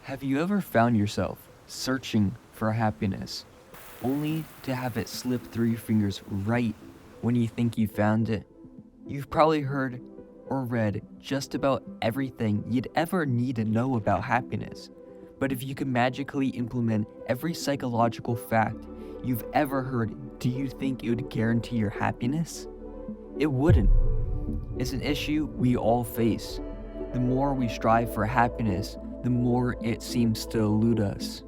Have you ever found yourself searching for happiness, only to have it slip through your fingers right when you think you found it? You've probably heard or read just about everything you'd ever need to know about happiness. But if you could magically implement every psychological fact you've ever heard, do you think it would guarantee your happiness? It wouldn't. It's an issue we all face. The more we strive for happiness, the more it seems to elude us.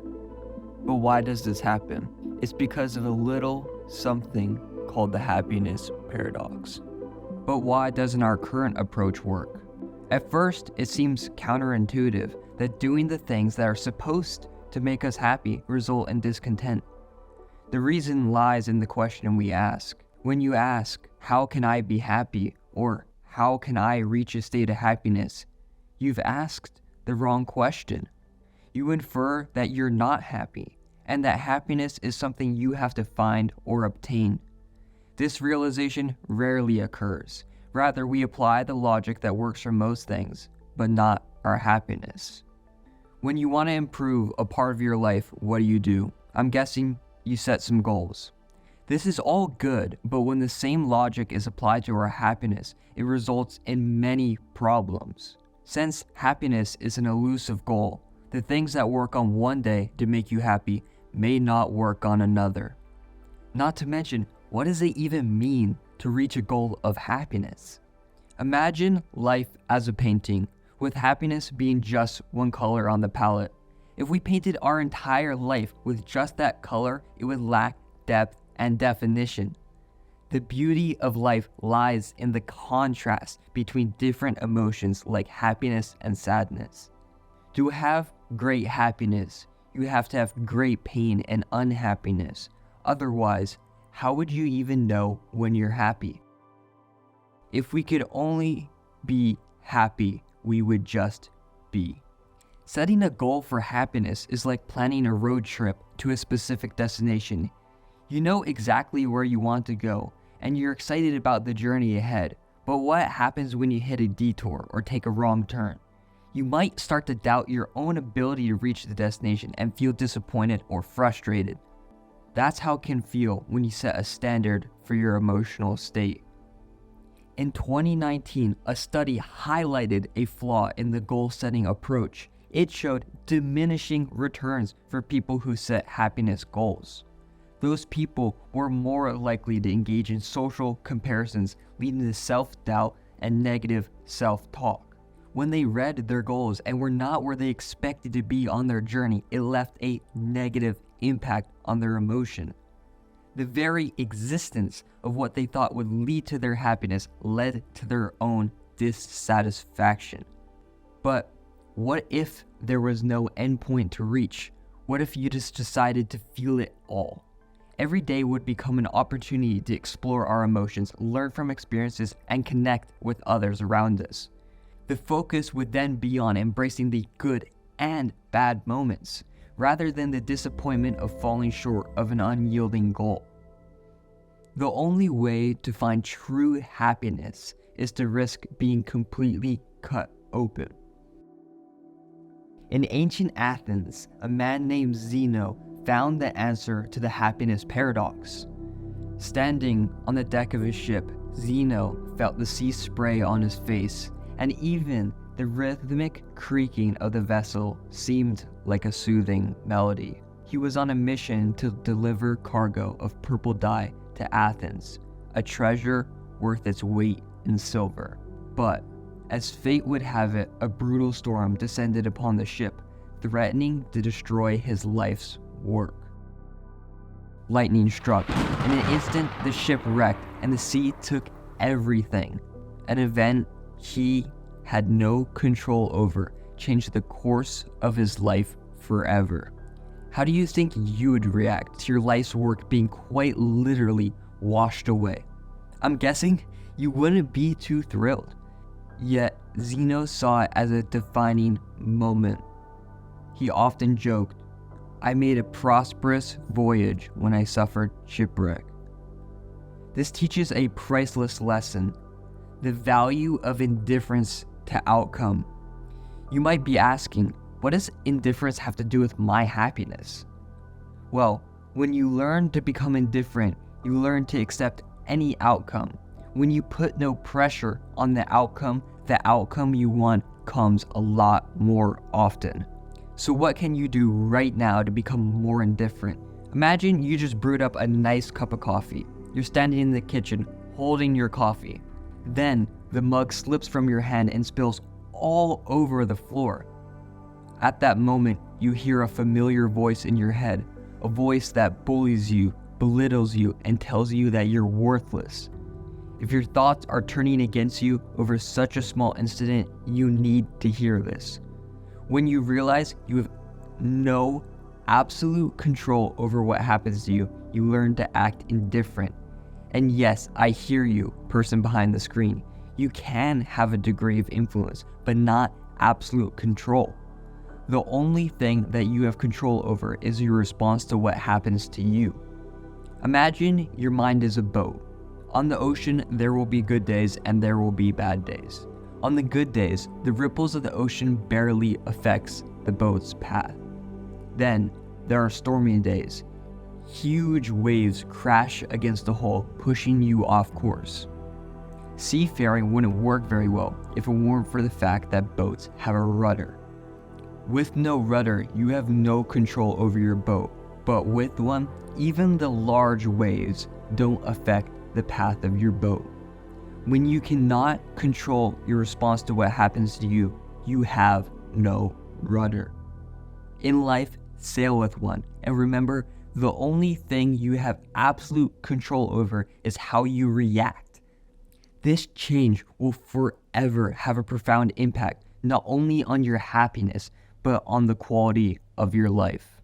But why does this happen? It's because of a little something called the happiness paradox. But why doesn't our current approach work? At first, it seems counterintuitive that doing the things that are supposed to make us happy result in discontent. The reason lies in the question we ask. When you ask, "How can I be happy?" or "How can I reach a state of happiness?" you've asked the wrong question. You infer that you're not happy, and that happiness is something you have to find or obtain. This realization rarely occurs. Rather, we apply the logic that works for most things, but not our happiness. When you want to improve a part of your life, what do? I'm guessing you set some goals. This is all good, but when the same logic is applied to our happiness, it results in many problems. Since happiness is an elusive goal, the things that work on one day to make you happy may not work on another. Not to mention, what does it even mean to reach a goal of happiness? Imagine life as a painting, with happiness being just one color on the palette. If we painted our entire life with just that color, it would lack depth and definition. The beauty of life lies in the contrast between different emotions like happiness and sadness. To have great happiness, you have to have great pain and unhappiness. Otherwise, how would you even know when you're happy? If we could only be happy, we would just be. Setting a goal for happiness is like planning a road trip to a specific destination. You know exactly where you want to go, and you're excited about the journey ahead. But what happens when you hit a detour or take a wrong turn? You might start to doubt your own ability to reach the destination and feel disappointed or frustrated. That's how it can feel when you set a standard for your emotional state. In 2019, a study highlighted a flaw in the goal-setting approach. It showed diminishing returns for people who set happiness goals. Those people were more likely to engage in social comparisons, leading to self-doubt and negative self-talk. When they read their goals and were not where they expected to be on their journey, it left a negative impact on their emotion. The very existence of what they thought would lead to their happiness led to their own dissatisfaction. But what if there was no endpoint to reach? What if you just decided to feel it all? Every day would become an opportunity to explore our emotions, learn from experiences, and connect with others around us. The focus would then be on embracing the good and bad moments, rather than the disappointment of falling short of an unyielding goal. The only way to find true happiness is to risk being completely cut open. In ancient Athens, a man named Zeno found the answer to the happiness paradox. Standing on the deck of his ship, Zeno felt the sea spray on his face, and even the rhythmic creaking of the vessel seemed like a soothing melody. He was on a mission to deliver cargo of purple dye to Athens, a treasure worth its weight in silver. But, as fate would have it, a brutal storm descended upon the ship, threatening to destroy his life's work. Lightning struck. In an instant, the ship wrecked, and the sea took everything. An event he had no control over changed the course of his life forever. How do you think you would react to your life's work being quite literally washed away? I'm guessing you wouldn't be too thrilled. Yet, Zeno saw it as a defining moment. He often joked, "I made a prosperous voyage when I suffered shipwreck." This teaches a priceless lesson: the value of indifference to outcome. You might be asking, What does indifference have to do with my happiness? Well, when you learn to become indifferent, you learn to accept any outcome. When you put no pressure on the outcome you want comes a lot more often. So what can you do right now to become more indifferent? Imagine you just brewed up a nice cup of coffee. You're standing in the kitchen holding your coffee. Then the mug slips from your hand and spills all over the floor. At that moment, you hear a familiar voice in your head, a voice that bullies you, belittles you, and tells you that you're worthless. If your thoughts are turning against you over such a small incident, you need to hear this. When you realize you have no absolute control over what happens to you, you learn to act indifferent. And yes, I hear you, person behind the screen. You can have a degree of influence, but not absolute control. The only thing that you have control over is your response to what happens to you. Imagine your mind is a boat. On the ocean, there will be good days and there will be bad days. On the good days, the ripples of the ocean barely affects the boat's path. Then, there are stormy days. Huge waves crash against the hull, pushing you off course. Seafaring wouldn't work very well if it weren't for the fact that boats have a rudder. With no rudder, you have no control over your boat, but with one, even the large waves don't affect the path of your boat. When you cannot control your response to what happens to you, you have no rudder. In life, sail with one, and remember, the only thing you have absolute control over is how you react. This change will forever have a profound impact, not only on your happiness, but on the quality of your life.